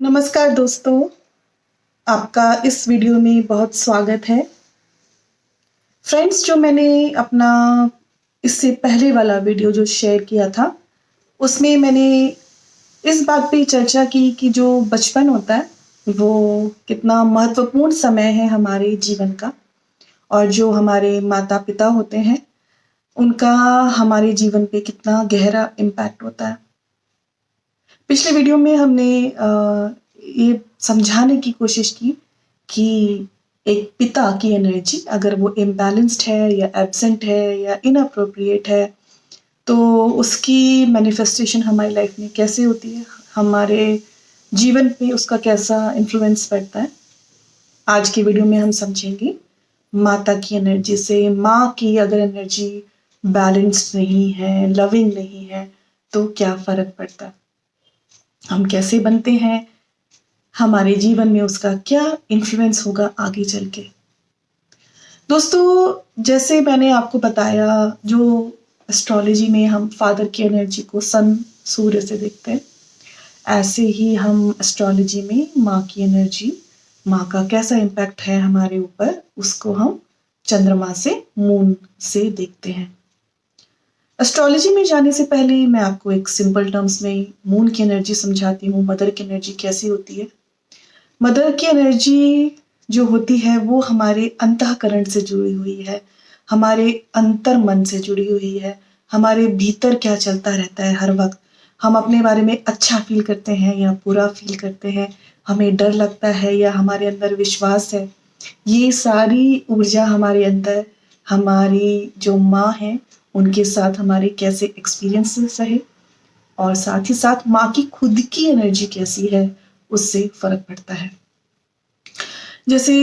नमस्कार दोस्तों, आपका इस वीडियो में बहुत स्वागत है। फ्रेंड्स, जो मैंने अपना इससे पहले वाला वीडियो जो शेयर किया था, उसमें मैंने इस बात पे चर्चा की कि जो बचपन होता है, वो कितना महत्वपूर्ण समय है हमारे जीवन का और जो हमारे माता-पिता होते हैं, उनका हमारे जीवन पे कितना गहरा इम्पैक्ट होता है। पिछले वीडियो में हमने ये समझाने की कोशिश की कि एक पिता की एनर्जी अगर वो इम्बैलेंस्ड है या एब्सेंट है या इनअप्रोप्रिएट है, तो उसकी मैनिफेस्टेशन हमारी लाइफ में कैसे होती है, हमारे जीवन पे उसका कैसा इन्फ्लुएंस पड़ता है। आज की वीडियो में हम समझेंगे माता की एनर्जी से। माँ की अगर एनर्जी बैलेंस्ड नहीं है, लविंग नहीं है, तो क्या फ़र्क पड़ता है, हम कैसे बनते हैं, हमारे जीवन में उसका क्या इन्फ्लुएंस होगा आगे चल के। दोस्तों, जैसे मैंने आपको बताया, जो एस्ट्रोलॉजी में हम फादर की एनर्जी को सन, सूर्य से देखते हैं, ऐसे ही हम एस्ट्रोलॉजी में माँ की एनर्जी, माँ का कैसा इम्पैक्ट है हमारे ऊपर, उसको हम चंद्रमा से, मून से देखते हैं। एस्ट्रोलॉजी में जाने से पहले मैं आपको एक सिंपल टर्म्स में मून की एनर्जी समझाती हूँ, मदर की एनर्जी कैसी होती है। मदर की एनर्जी जो होती है वो हमारे अंतःकरण से जुड़ी हुई है, हमारे अंतर मन से जुड़ी हुई है, हमारे भीतर क्या चलता रहता है हर वक्त, हम अपने बारे में अच्छा फील करते हैं या बुरा फील करते हैं, हमें डर लगता है या हमारे अंदर विश्वास है। ये सारी ऊर्जा हमारे अंदर, हमारी जो माँ है उनके साथ हमारे कैसे एक्सपीरियंसेस रहे, और साथ ही साथ माँ की खुद की एनर्जी कैसी है, उससे फर्क पड़ता है। जैसे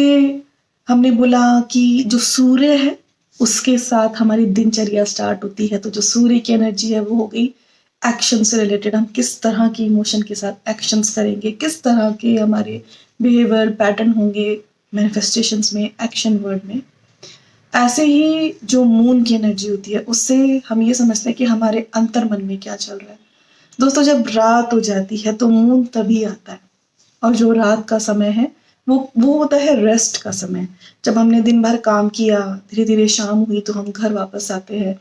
हमने बोला कि जो सूर्य है उसके साथ हमारी दिनचर्या स्टार्ट होती है, तो जो सूर्य की एनर्जी है वो हो गई एक्शन से रिलेटेड। हम किस तरह की इमोशन के साथ एक्शंस करेंगे, किस तरह के हमारे बिहेवियर पैटर्न होंगे मैनिफेस्टेशंस में, एक्शन वर्ड में। ऐसे ही जो मून की एनर्जी होती है उससे हम ये समझते हैं कि हमारे अंतर मन में क्या चल रहा है। दोस्तों, जब रात हो जाती है तो मून तभी आता है, और जो रात का समय है वो होता है रेस्ट का समय। जब हमने दिन भर काम किया, धीरे धीरे शाम हुई तो हम घर वापस आते हैं,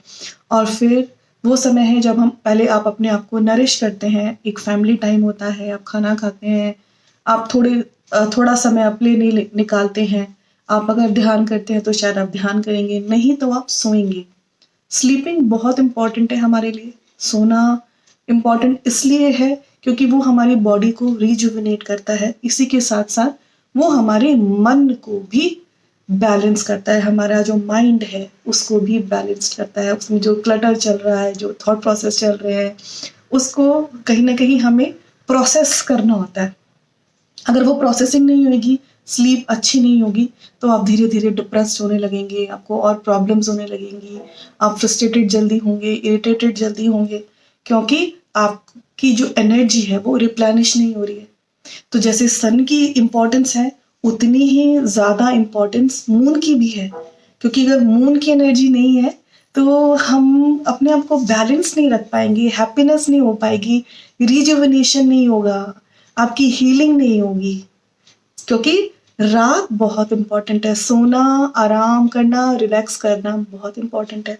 और फिर वो समय है जब हम पहले आप अपने आप को नरिश करते हैं, एक फैमिली टाइम होता है, आप खाना खाते हैं, आप थोड़ा समय अपने लिए निकालते हैं। आप अगर ध्यान करते हैं तो शायद आप ध्यान करेंगे, नहीं तो आप सोएंगे। स्लीपिंग बहुत इम्पॉर्टेंट है हमारे लिए। सोना इम्पॉर्टेंट इसलिए है क्योंकि वो हमारी बॉडी को रिजुविनेट करता है, इसी के साथ साथ वो हमारे मन को भी बैलेंस करता है, हमारा जो माइंड है उसको भी बैलेंस करता है। उसमें जो क्लटर चल रहा है, जो थॉट प्रोसेस चल रहे हैं, उसको कहीं ना कहीं हमें प्रोसेस करना होता है। अगर वो प्रोसेसिंग नहीं होगी, स्लीप अच्छी नहीं होगी, तो आप धीरे धीरे डिप्रेस्ड होने लगेंगे, आपको और प्रॉब्लम्स होने लगेंगी, आप फ्रस्ट्रेटेड जल्दी होंगे, इरिटेटेड जल्दी होंगे, क्योंकि आपकी जो एनर्जी है वो रिप्लेनिश नहीं हो रही है। तो जैसे सन की इम्पोर्टेंस है, उतनी ही ज़्यादा इम्पोर्टेंस मून की भी है, क्योंकि अगर मून की एनर्जी नहीं है तो हम अपने आप को बैलेंस नहीं रख पाएंगे, हैप्पीनेस नहीं हो पाएगी, रिजुविनेशन नहीं होगा, आपकी हीलिंग नहीं होगी। क्योंकि रात बहुत इम्पोर्टेंट है, सोना, आराम करना, रिलैक्स करना बहुत इम्पोर्टेंट है।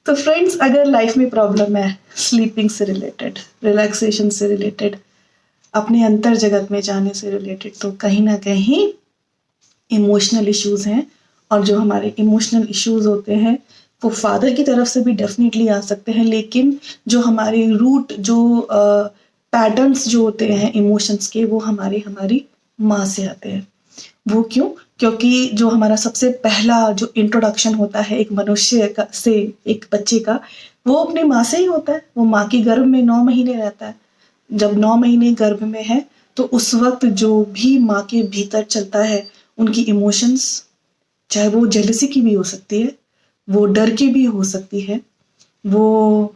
तो फ्रेंड्स, अगर लाइफ में प्रॉब्लम है स्लीपिंग से रिलेटेड, रिलैक्सेशन से रिलेटेड, अपने अंतर जगत में जाने से रिलेटेड, तो कहीं ना कहीं इमोशनल इश्यूज हैं। और जो हमारे इमोशनल इश्यूज होते हैं वो फादर की तरफ से भी डेफिनेटली आ सकते हैं, लेकिन जो हमारे रूट, जो पैटर्न्स जो होते हैं इमोशंस के, वो हमारी माँ से आते हैं। वो क्यों? क्योंकि जो हमारा सबसे पहला जो इंट्रोडक्शन होता है एक मनुष्य का से, एक बच्चे का, वो अपनी माँ से ही होता है। वो माँ की गर्भ में 9 महीने रहता है। जब 9 महीने गर्भ में है तो उस वक्त जो भी माँ के भीतर चलता है, उनकी इमोशंस, चाहे वो जेलसी की भी हो सकती है, वो डर की भी हो सकती है, वो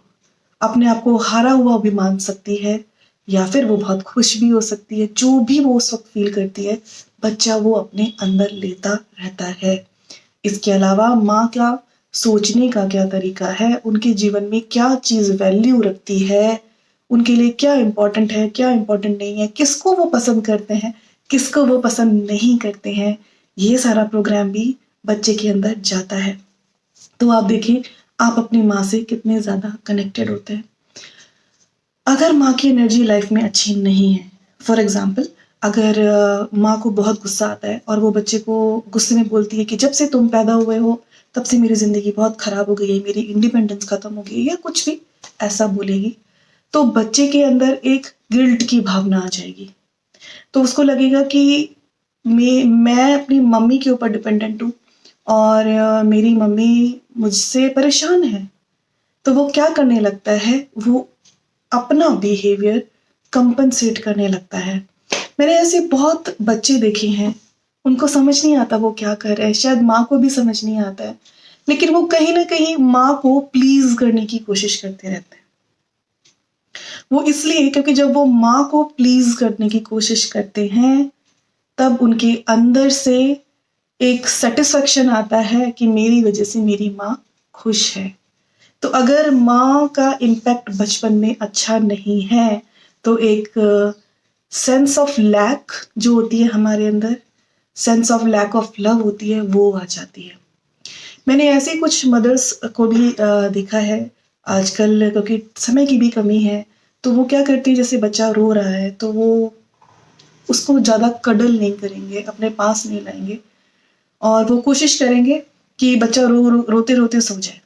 अपने आप को हारा हुआ भी मान सकती है, या फिर वो बहुत खुश भी हो सकती है। जो भी वो उस वक्त फील करती है, बच्चा वो अपने अंदर लेता रहता है। इसके अलावा माँ का सोचने का क्या तरीका है, उनके जीवन में क्या चीज़ वैल्यू रखती है, उनके लिए क्या इम्पोर्टेंट है, क्या इम्पोर्टेंट नहीं है, किसको वो पसंद करते हैं, किसको वो पसंद नहीं करते हैं, ये सारा प्रोग्राम भी बच्चे के अंदर जाता है। तो आप देखिए, आप अपनी माँ से कितने ज़्यादा कनेक्टेड होते हैं। अगर माँ की एनर्जी लाइफ में अच्छी नहीं है, फॉर एग्जाम्पल अगर माँ को बहुत गुस्सा आता है और वो बच्चे को गुस्से में बोलती है कि जब से तुम पैदा हुए हो तब से मेरी ज़िंदगी बहुत ख़राब हो गई है, मेरी इंडिपेंडेंस ख़त्म हो गई है, या कुछ भी ऐसा बोलेगी, तो बच्चे के अंदर एक गिल्ट की भावना आ जाएगी। तो उसको लगेगा कि मैं अपनी मम्मी के ऊपर डिपेंडेंट हूँ और मेरी मम्मी मुझसे परेशान है। तो वो क्या करने लगता है, वो अपना बिहेवियर कंपनसेट करने लगता है। मैंने ऐसे बहुत बच्चे देखे हैं, उनको समझ नहीं आता वो क्या कर रहे हैं, शायद माँ को भी समझ नहीं आता है, लेकिन वो कहीं ना कहीं माँ को प्लीज करने की कोशिश करते रहते हैं। वो इसलिए क्योंकि जब वो माँ को प्लीज करने की कोशिश करते हैं तब उनके अंदर से एक सेटिस्फेक्शन आता है कि मेरी वजह से मेरी माँ खुश है। तो अगर माँ का इम्पैक्ट बचपन में अच्छा नहीं है तो एक सेंस ऑफ लैक जो होती है हमारे अंदर, sense of lack of love होती है, वो आ जाती है। मैंने ऐसे कुछ मदर्स को भी देखा है आजकल, क्योंकि समय की भी कमी है, तो वो क्या करती है, जैसे बच्चा रो रहा है तो वो उसको ज़्यादा कडल नहीं करेंगे, अपने पास नहीं लाएंगे और वो कोशिश करेंगे कि बच्चा रोते रोते सो जाए।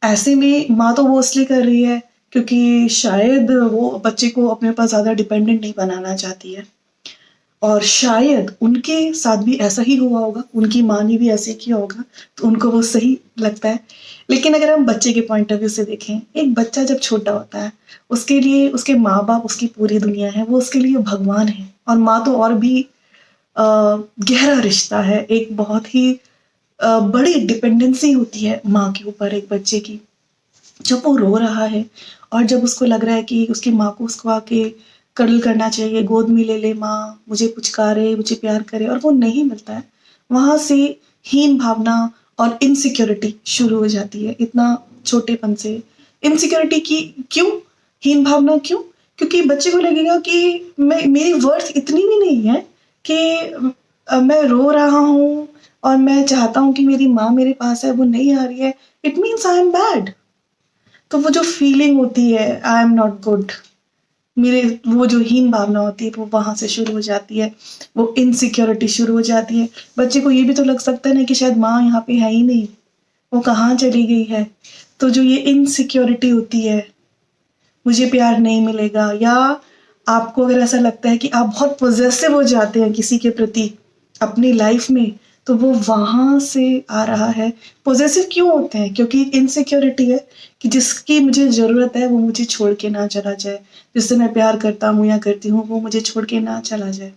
ऐसे में माँ तो वो इसलिए कर रही है क्योंकि शायद वो बच्चे को अपने पास ज़्यादा डिपेंडेंट नहीं बनाना चाहती है, और शायद उनके साथ भी ऐसा ही हुआ होगा, उनकी माँ ने भी ऐसे किया होगा, तो उनको वो सही लगता है। लेकिन अगर हम बच्चे के पॉइंट ऑफ व्यू से देखें, एक बच्चा जब छोटा होता है उसके लिए उसके माँ बाप उसकी पूरी दुनिया है, वो उसके लिए भगवान है, और माँ तो और भी गहरा रिश्ता है, एक बहुत ही बड़ी डिपेंडेंसी होती है माँ के ऊपर एक बच्चे की। जब वो रो रहा है और जब उसको लग रहा है कि उसकी माँ को उसको आके कडल करना चाहिए, गोद में ले ले माँ, मुझे पुचकारे, मुझे प्यार करे, और वो नहीं मिलता है, वहां से हीन भावना और इनसिक्योरिटी शुरू हो जाती है। इतना छोटेपन से इनसिक्योरिटी की क्यों, हीन भावना क्यों? क्योंकि बच्चे को लगेगा कि मेरी वर्थ इतनी भी नहीं है कि मैं रो रहा हूँ और मैं चाहता हूँ कि मेरी माँ मेरे पास है, वो नहीं आ रही है, it means I am bad. तो वो जो फीलिंग होती है आई एम नॉट गुड, मेरे वो जो हीन भावना होती है वो वहां से शुरू हो जाती है, वो इनसिक्योरिटी शुरू हो जाती है। बच्चे को ये भी तो लग सकता है ना कि शायद माँ यहाँ पे है ही नहीं, वो कहाँ चली गई है। तो जो ये इनसिक्योरिटी होती है, मुझे प्यार नहीं मिलेगा, या आपको अगर ऐसा लगता है कि आप बहुत पोजेसिव हो जाते हैं किसी के प्रति अपनी लाइफ में, तो वो वहां से आ रहा है। पोजेसिव क्यों होते हैं? क्योंकि इनसिक्योरिटी है कि जिसकी मुझे जरूरत है वो मुझे छोड़ के ना चला जाए, जिससे मैं प्यार करता हूँ या करती हूँ वो मुझे छोड़ के ना चला जाए।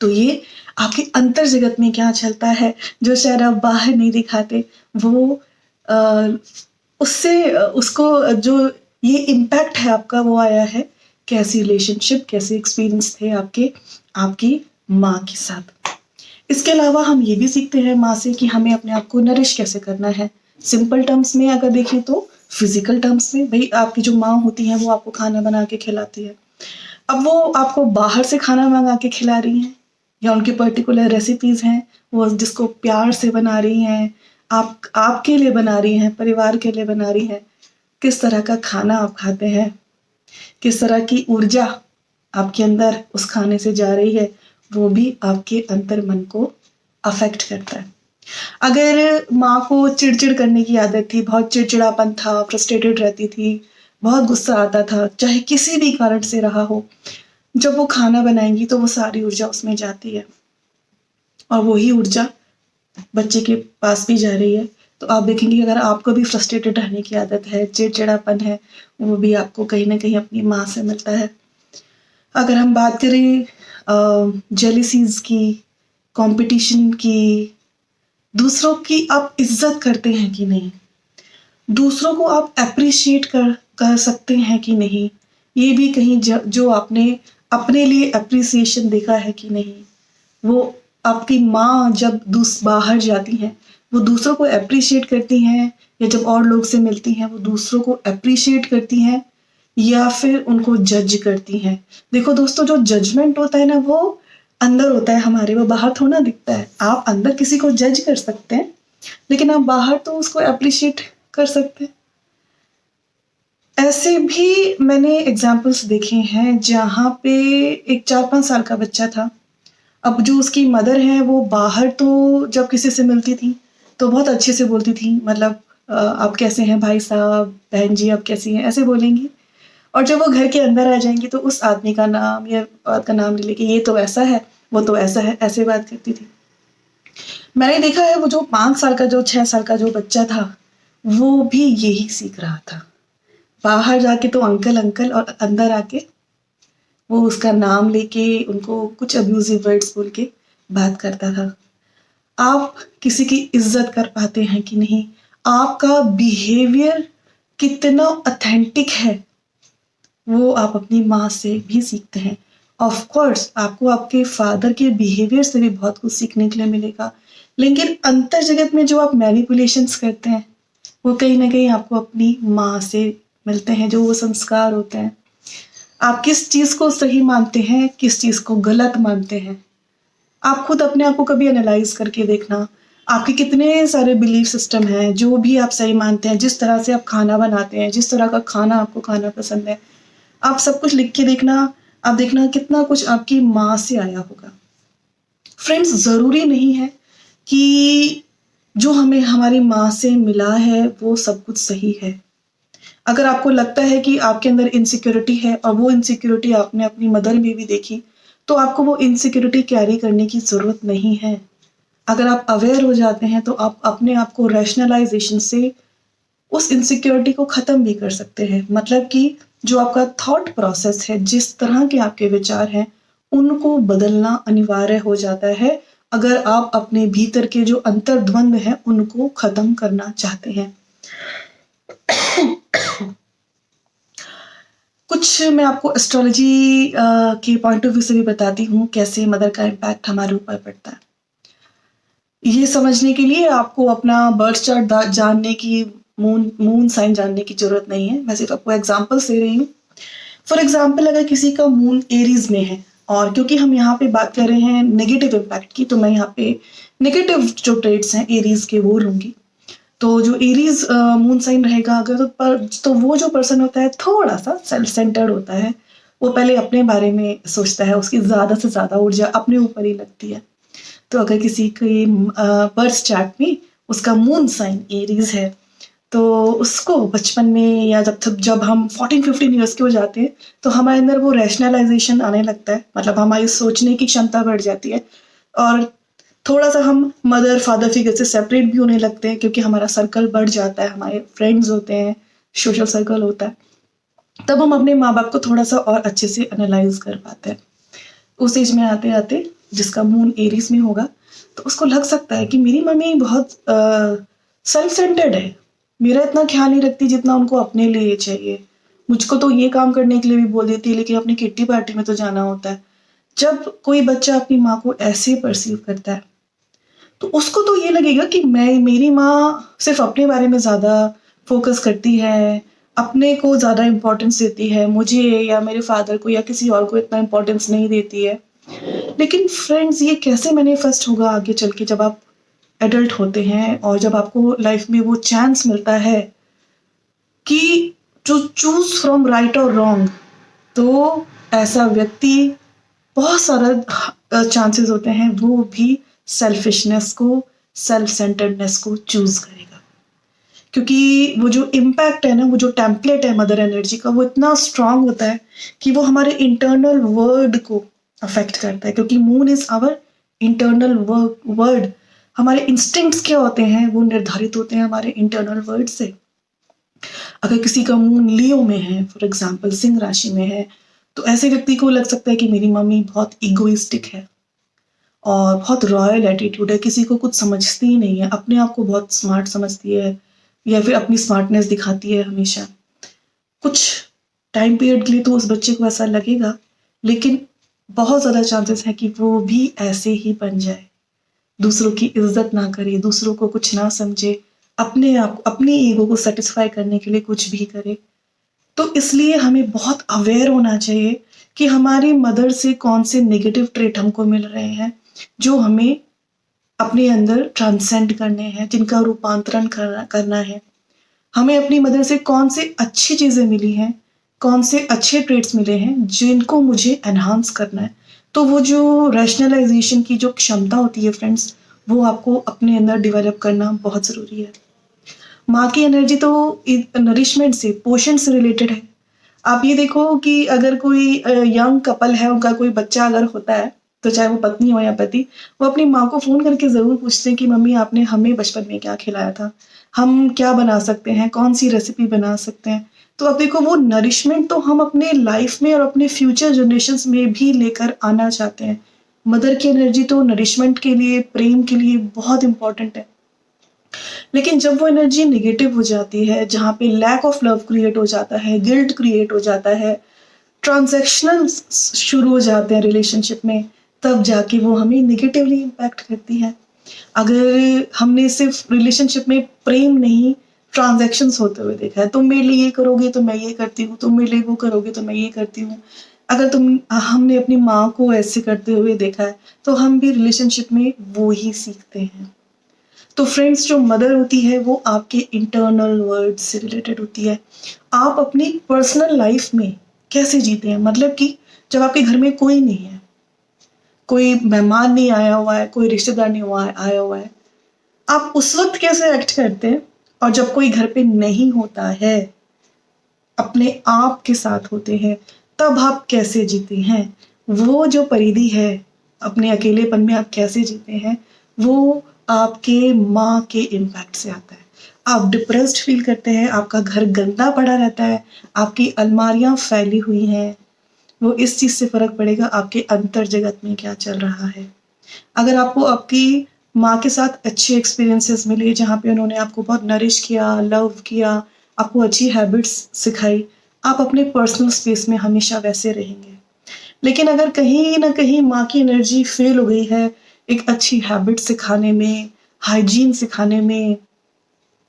तो ये आपके अंतर जगत में क्या चलता है जो शायद आप बाहर नहीं दिखाते, वो आ, उससे उसको जो ये इम्पैक्ट है आपका वो आया है। कैसी रिलेशनशिप, कैसे एक्सपीरियंस थे आपके आपकी माँ के साथ। इसके अलावा हम ये भी सीखते हैं माँ से कि हमें अपने आप को नरिश कैसे करना है। सिंपल टर्म्स में अगर देखें तो फिजिकल टर्म्स में, भाई आपकी जो माँ होती हैं वो आपको खाना बना के खिलाती है। अब वो आपको बाहर से खाना मंगा के खिला रही हैं या उनकी पर्टिकुलर रेसिपीज हैं वो जिसको प्यार से बना रही हैं, आप आपके लिए बना रही हैं, परिवार के लिए बना रही हैं, किस तरह का खाना आप खाते हैं, किस तरह की ऊर्जा आपके अंदर उस खाने से जा रही है, वो भी आपके अंतर मन को अफेक्ट करता है। अगर माँ को चिड़चिड़ करने की आदत थी, बहुत चिड़चिड़ापन था, फ्रस्ट्रेटेड रहती थी, बहुत गुस्सा आता था, चाहे किसी भी कारण से रहा हो, जब वो खाना बनाएंगी तो वो सारी ऊर्जा उसमें जाती है और वही ऊर्जा बच्चे के पास भी जा रही है। तो आप देखेंगे अगर आपको भी फ्रस्ट्रेटेड रहने की आदत है, चिड़चिड़ापन है, वो भी आपको कहीं ना कहीं अपनी माँ से मिलता है। अगर हम बात करें जेलिसीज की, कंपटीशन की, दूसरों की आप इज्जत करते हैं कि नहीं, दूसरों को आप अप्रिशिएट कर सकते हैं कि नहीं, ये भी कहीं जो आपने अपने लिए अप्रिसिएशन देखा है कि नहीं। वो आपकी माँ जब बाहर जाती हैं वो दूसरों को अप्रिशिएट करती हैं, या जब और लोग से मिलती हैं वो दूसरों को अप्रिशिएट करती हैं या फिर उनको जज करती हैं। देखो दोस्तों, जो जजमेंट होता है ना, वो अंदर होता है हमारे, वो बाहर थोड़ा ना दिखता है। आप अंदर किसी को जज कर सकते हैं, लेकिन आप बाहर तो उसको अप्रिशिएट कर सकते हैं। ऐसे भी मैंने एग्जाम्पल्स देखे हैं जहाँ पे एक 4-5 साल का बच्चा था। अब जो उसकी मदर है वो बाहर तो जब किसी से मिलती थी तो बहुत अच्छे से बोलती थी, मतलब आप कैसे हैं भाई साहब, बहन जी आप कैसी हैं, ऐसे बोलेंगी। और जब वो घर के अंदर आ जाएंगी तो उस आदमी का नाम या औरत का नाम ले लेके, ये तो ऐसा है, वो तो ऐसा है, ऐसे बात करती थी। मैंने देखा है वो जो 5 साल का, जो 6 साल का जो बच्चा था, वो भी यही सीख रहा था। बाहर जाके तो अंकल अंकल, और अंदर आके वो उसका नाम लेके उनको कुछ अब्यूजिव वर्ड्स बोल के बात करता था। आप किसी की इज्जत कर पाते हैं कि नहीं, आपका बिहेवियर कितना ऑथेंटिक है, वो आप अपनी माँ से भी सीखते हैं। ऑफ कोर्स आपको आपके फादर के बिहेवियर से भी बहुत कुछ सीखने के लिए मिलेगा, लेकिन अंतर जगत में जो आप मैनिपुलेशंस करते हैं वो कहीं ना कहीं आपको अपनी माँ से मिलते हैं, जो वो संस्कार होते हैं। आप किस चीज़ को सही मानते हैं, किस चीज़ को गलत मानते हैं, आप खुद अपने आप को कभी एनालाइज करके देखना। आपके कितने सारे बिलीफ सिस्टम हैं, जो भी आप सही मानते हैं, जिस तरह से आप खाना बनाते हैं, जिस तरह का खाना आपको खाना पसंद है, आप सब कुछ लिख के देखना। आप देखना कितना कुछ आपकी माँ से आया होगा। फ्रेंड्स, ज़रूरी नहीं है कि जो हमें हमारी माँ से मिला है वो सब कुछ सही है। अगर आपको लगता है कि आपके अंदर इनसिक्योरिटी है और वो इनसिक्योरिटी आपने अपनी मदर में भी देखी, तो आपको वो इनसिक्योरिटी कैरी करने की ज़रूरत नहीं है। अगर आप अवेयर हो जाते हैं तो आप अपने आप को रैशनलाइजेशन से उस इनसिक्योरिटी को ख़त्म भी कर सकते हैं। मतलब कि जो आपका थॉट प्रोसेस है, जिस तरह के आपके विचार हैं, उनको बदलना अनिवार्य हो जाता है अगर आप अपने भीतर के जो अंतर्द्वंद हैं उनको ख़त्म करना चाहते हैं। कुछ मैं आपको एस्ट्रोलॉजी के पॉइंट ऑफ व्यू से भी बताती हूँ कैसे मदर का इम्पैक्ट हमारे ऊपर पड़ता है। ये समझने के लिए आपको अपना बर्थ चार्ट जानने की, मून साइन जानने की जरूरत नहीं है। मैं सिर्फ आपको एग्जांपल्स दे रही हूँ। फॉर एग्जांपल, अगर किसी का मून एरीज में है, और क्योंकि हम यहाँ पे बात कर रहे हैं नेगेटिव इम्पैक्ट की, तो मैं यहाँ पे नेगेटिव जो ट्रेड्स हैं एरीज के वो लूंगी। तो जो एरीज मून साइन रहेगा अगर, तो वो जो पर्सन होता है थोड़ा सा सेल्फ सेंटर्ड होता है। वो पहले अपने बारे में सोचता है, उसकी ज़्यादा से ज़्यादा ऊर्जा अपने ऊपर ही लगती है। तो अगर किसी के बर्थ चार्ट में उसका मून साइन एरीज है, तो उसको बचपन में या जब हम 14-15 ईयर्स के हो जाते हैं तो हमारे अंदर वो रैशनलाइजेशन आने लगता है, मतलब हमारी सोचने की क्षमता बढ़ जाती है, और थोड़ा सा हम मदर फादर फिगर से सेपरेट भी होने लगते हैं, क्योंकि हमारा सर्कल बढ़ जाता है, हमारे फ्रेंड्स होते हैं, सोशल सर्कल होता है। तब हम अपने माँ बाप को थोड़ा सा और अच्छे से एनालाइज कर पाते हैं। उस एज में आते आते जिसका मून एरीज में होगा, तो उसको लग सकता है कि मेरी मम्मी बहुत सेल्फ सेंटर्ड है, मेरा इतना ख्याल नहीं रखती जितना उनको अपने लिए चाहिए। मुझको तो ये काम करने के लिए भी बोल देती है, लेकिन अपनी किट्टी पार्टी में तो जाना होता है। जब कोई बच्चा अपनी माँ को ऐसे परसीव करता है, तो उसको तो ये लगेगा कि मेरी माँ सिर्फ अपने बारे में ज़्यादा फोकस करती है, अपने को ज़्यादा इम्पोर्टेंस देती है, मुझे या मेरे फादर को या किसी और को इतना इम्पोर्टेंस नहीं देती है। लेकिन फ्रेंड्स, ये कैसे मैनिफेस्ट होगा आगे चल के, जब आप एडल्ट होते हैं और जब आपको लाइफ में वो चांस मिलता है कि टू चूज फ्रॉम राइट और रॉन्ग, तो ऐसा व्यक्ति बहुत सारा चांसेस होते हैं वो भी सेल्फिशनेस को, सेल्फ सेंटर्डनेस को चूज करेगा। क्योंकि वो जो इम्पैक्ट है ना, वो जो टेम्पलेट है मदर एनर्जी का, वो इतना स्ट्रांग होता है कि वो हमारे इंटरनल वर्ड को अफेक्ट करता है। क्योंकि moon is our internal word. हमारे इंस्टिंक्ट्स क्या होते हैं वो निर्धारित होते हैं हमारे इंटरनल वर्ड से। अगर किसी का मून लियो में है, फॉर एग्जाम्पल सिंह राशि में है, तो ऐसे व्यक्ति को लग सकता है कि मेरी मम्मी बहुत इगोइस्टिक है और बहुत रॉयल एटीट्यूड है, किसी को कुछ समझती ही नहीं है, अपने आप को बहुत स्मार्ट समझती है, या फिर अपनी स्मार्टनेस दिखाती है हमेशा। कुछ टाइम पीरियड के लिए तो उस बच्चे को ऐसा लगेगा, लेकिन बहुत ज़्यादा चांसेस है कि वो भी ऐसे ही बन जाए, दूसरों की इज्जत ना करे, दूसरों को कुछ ना समझे, अपने आप अपनी ईगो को सेटिस्फाई करने के लिए कुछ भी करे। तो इसलिए हमें बहुत अवेयर होना चाहिए कि हमारी मदर से कौन से नेगेटिव ट्रेट हमको मिल रहे हैं, जो हमें अपने अंदर ट्रांसेंड करने हैं, जिनका रूपांतरण करना करना है। हमें अपनी मदर से कौन से अच्छी चीज़ें मिली हैं, कौन से अच्छे ट्रेट्स मिले हैं, जिनको मुझे एनहांस करना है। तो वो जो रैशनलाइज़ेशन की जो क्षमता होती है फ्रेंड्स, वो आपको अपने अंदर डेवलप करना बहुत ज़रूरी है। माँ की एनर्जी तो नरिशमेंट से, पोषण से रिलेटेड है। आप ये देखो कि अगर कोई यंग कपल है, उनका कोई बच्चा अगर होता है, तो चाहे वो पत्नी हो या पति, वो अपनी माँ को फ़ोन करके ज़रूर पूछते हैं कि मम्मी आपने हमें बचपन में क्या खिलाया था? हम क्या बना सकते हैं? कौन-सी रेसिपी बना सकते हैं? तो अब देखो वो नरिशमेंट तो हम अपने लाइफ में और अपने फ्यूचर जनरेशंस में भी लेकर आना चाहते हैं। मदर की एनर्जी तो नरिशमेंट के लिए, प्रेम के लिए बहुत इम्पोर्टेंट है। लेकिन जब वो एनर्जी नेगेटिव हो जाती है, जहाँ पे लैक ऑफ लव क्रिएट हो जाता है, गिल्ट क्रिएट हो जाता है, ट्रांजैक्शनल शुरू हो जाते हैं रिलेशनशिप में, तब जाके वो हमें नेगेटिवली इम्पैक्ट करती है। अगर हमने सिर्फ रिलेशनशिप में प्रेम नहीं, ट्रांजैक्शंस होते हुए देखा है, तुम मेरे लिए ये करोगे तो मैं ये करती हूँ, तुम मेरे लिए वो करोगे तो मैं ये करती हूँ। अगर हमने अपनी माँ को ऐसे करते हुए देखा है, तो हम भी रिलेशनशिप में वो ही सीखते हैं। तो फ्रेंड्स, जो मदर होती है वो आपके इंटरनल वर्ल्ड से रिलेटेड होती है। आप अपनी पर्सनल लाइफ में कैसे जीते हैं, मतलब कि जब आपके घर में कोई नहीं है, कोई मेहमान नहीं आया हुआ है, कोई रिश्तेदार नहीं आया हुआ है, आप उस वक्त कैसे एक्ट करते हैं? और जब कोई घर पे नहीं होता है, अपने आप के साथ होते हैं, तब आप कैसे जीते हैं? वो जो परिधि है, अपने अकेलेपन में आप कैसे जीते हैं, वो आपके माँ के इम्पैक्ट से आता है। आप डिप्रेस्ड फील करते हैं, आपका घर गंदा पड़ा रहता है, आपकी अलमारियाँ फैली हुई हैं, वो इस चीज़ से फ़र्क पड़ेगा आपके अंतर जगत में क्या चल रहा है। अगर आपको आपकी माँ के साथ अच्छे एक्सपीरियंसेस मिले, जहाँ पे उन्होंने आपको बहुत नरिश किया, लव किया, आपको अच्छी हैबिट्स सिखाई, आप अपने पर्सनल स्पेस में हमेशा वैसे रहेंगे। लेकिन अगर कहीं न कहीं माँ की एनर्जी फ़ेल हो गई है, एक अच्छी हैबिट सिखाने में, हाइजीन सिखाने में,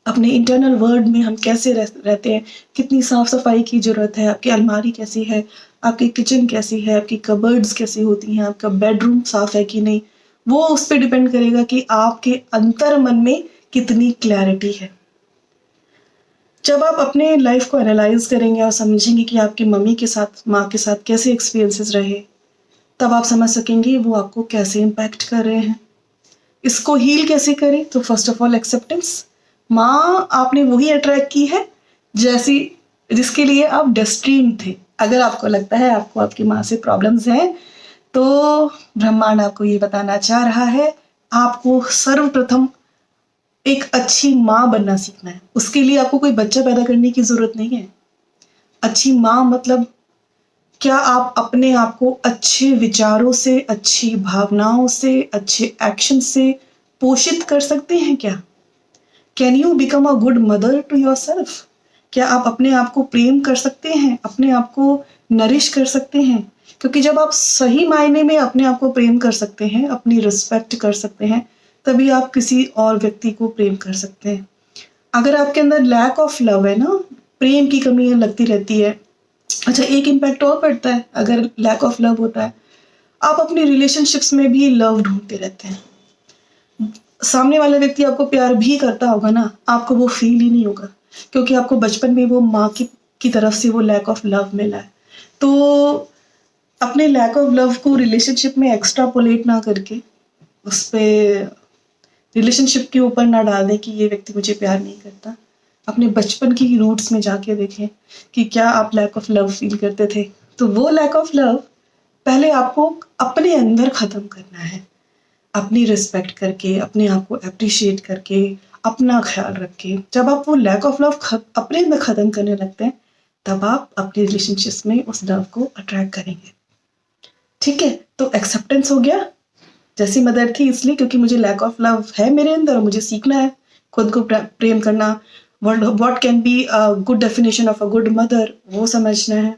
अपने इंटरनल वर्ल्ड में हम कैसे रहते हैं, कितनी साफ-सफाई की ज़रूरत है, आपकी अलमारी कैसी है, आपकी किचन कैसी है, आपकी कबर्ड्स कैसी होती हैं, आपका बेडरूम साफ है कि नहीं, वो उस पे डिपेंड करेगा कि आपके अंतर मन में कितनी क्लैरिटी है। जब आप अपने लाइफ को एनालाइज़ करेंगे और समझेंगे कि आपकी मम्मी के साथ, माँ के साथ कैसे एक्सपीरियंसेस रहे, तब आप समझ सकेंगे वो आपको कैसे इम्पैक्ट कर रहे हैं। इसको हील कैसे करें? तो फर्स्ट ऑफ ऑल एक्सेप्टेंस। माँ आपने वही अट्रैक्ट की है जैसी जिसके लिए आप डेस्टिन्ड थे। अगर आपको लगता है आपको आपकी माँ से प्रॉब्लम्स हैं, तो ब्रह्मांड आपको ये बताना चाह रहा है, आपको सर्वप्रथम एक अच्छी माँ बनना सीखना है। उसके लिए आपको कोई बच्चा पैदा करने की ज़रूरत नहीं है। अच्छी माँ मतलब क्या आप अपने आप को अच्छे विचारों से, अच्छी भावनाओं से, अच्छे एक्शन से पोषित कर सकते हैं क्या? Can you become a good mother to yourself? क्या आप अपने आप को प्रेम कर सकते हैं? अपने आप को नरिश कर सकते हैं? क्योंकि जब आप सही मायने में अपने आप को प्रेम कर सकते हैं, अपनी रिस्पेक्ट कर सकते हैं, तभी आप किसी और व्यक्ति को प्रेम कर सकते हैं। अगर आपके अंदर लैक ऑफ लव है ना, प्रेम की कमी लगती रहती है। अच्छा, एक इम्पैक्ट और पड़ता है अगर लैक ऑफ लव होता है, आप अपनी रिलेशनशिप्स में भी लव ढूंढते रहते हैं। सामने वाला व्यक्ति आपको प्यार भी करता होगा ना, आपको वो फील ही नहीं होगा, क्योंकि आपको बचपन में वो माँ की तरफ से वो लैक ऑफ लव मिला है। तो अपने लैक ऑफ लव को रिलेशनशिप में एक्स्ट्रापोलेट ना करके, उस पे रिलेशनशिप के ऊपर ना डाल दें कि ये व्यक्ति मुझे प्यार नहीं करता। अपने बचपन की रूट्स में जाके देखें कि क्या आप लैक ऑफ लव फील करते थे। तो वो लैक ऑफ लव पहले आपको अपने अंदर ख़त्म करना है। अपनी रिस्पेक्ट करके, अपने आप को एप्रिशिएट करके, अपना ख्याल रख के। जब आप वो लैक ऑफ लव अपने अंदर ख़त्म करने लगते हैं, तब आप अपनी रिलेशनशिप्स में उस लव को अट्रैक्ट करेंगे। ठीक है? तो एक्सेप्टेंस हो गया। जैसी मदर थी इसलिए क्योंकि मुझे लैक ऑफ लव है मेरे अंदर और मुझे सीखना है खुद को प्रेम करना। What can be a good definition of a good mother, वो समझना है।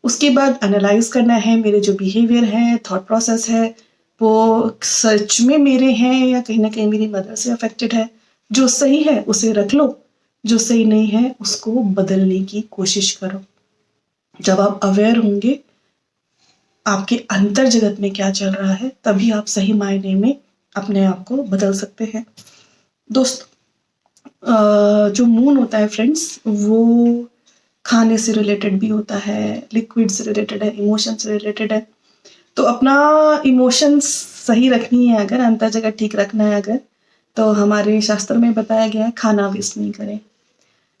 उसके बाद एनालाइज करना है मेरे जो बिहेवियर हैं, थॉट प्रोसेस है, वो सच में मेरे हैं या कहीं ना कहीं मेरी मदर से अफेक्टेड है। जो सही है उसे रख लो, जो सही नहीं है उसको बदलने की कोशिश करो। जब आप अवेयर होंगे आपके अंतर जगत में क्या चल रहा है, तभी आप सही मायने में अपने आप को बदल सकते हैं। दोस्त, जो मून होता है फ्रेंड्स, वो खाने से रिलेटेड भी होता है, लिक्विड से रिलेटेड है, इमोशन से रिलेटेड है। तो अपना इमोशंस सही रखनी है अगर, अंतर जगह ठीक रखना है अगर, तो हमारे शास्त्र में बताया गया है खाना वेस्ट नहीं करें।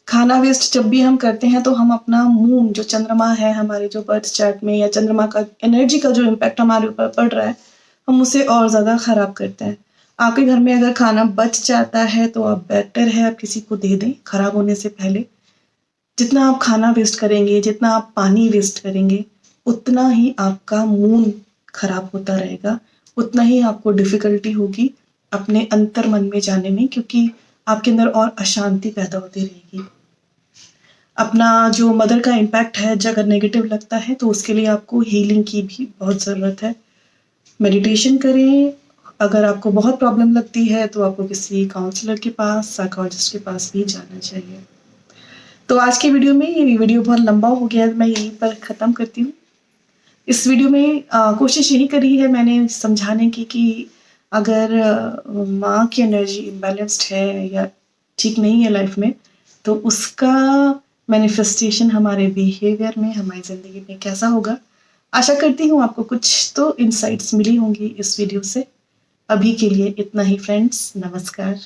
खाना वेस्ट जब भी हम करते हैं तो हम अपना मून, जो चंद्रमा है हमारे जो बर्थ चार्ट में, या चंद्रमा का एनर्जी का जो इम्पैक्ट हमारे ऊपर पड़ रहा है, हम उसे और ज़्यादा ख़राब करते हैं। आपके घर में अगर खाना बच जाता है तो आप बेटर है आप किसी को दे दें ख़राब होने से पहले। जितना आप खाना वेस्ट करेंगे, जितना आप पानी वेस्ट करेंगे, उतना ही आपका मून खराब होता रहेगा, उतना ही आपको डिफ़िकल्टी होगी अपने अंतर मन में जाने में, क्योंकि आपके अंदर और अशांति पैदा होती रहेगी। अपना जो मदर का इम्पैक्ट है, अगर नेगेटिव लगता है तो उसके लिए आपको हीलिंग की भी बहुत ज़रूरत है। मेडिटेशन करें। अगर आपको बहुत प्रॉब्लम लगती है तो आपको किसी काउंसलर के पास, साइकोलॉजिस्ट के पास भी जाना चाहिए। तो आज की वीडियो में, ये वीडियो बहुत लंबा हो गया, मैं यहीं पर ख़त्म करती हूँ। इस वीडियो में कोशिश यही करी है मैंने समझाने की कि अगर माँ की एनर्जी इम्बैलेंस्ड है या ठीक नहीं है लाइफ में, तो उसका मैनिफेस्टेशन हमारे बिहेवियर में, हमारी ज़िंदगी में कैसा होगा। आशा करती हूँ आपको कुछ तो इनसाइट्स मिली होंगी इस वीडियो से। अभी के लिए इतना ही फ्रेंड्स, नमस्कार।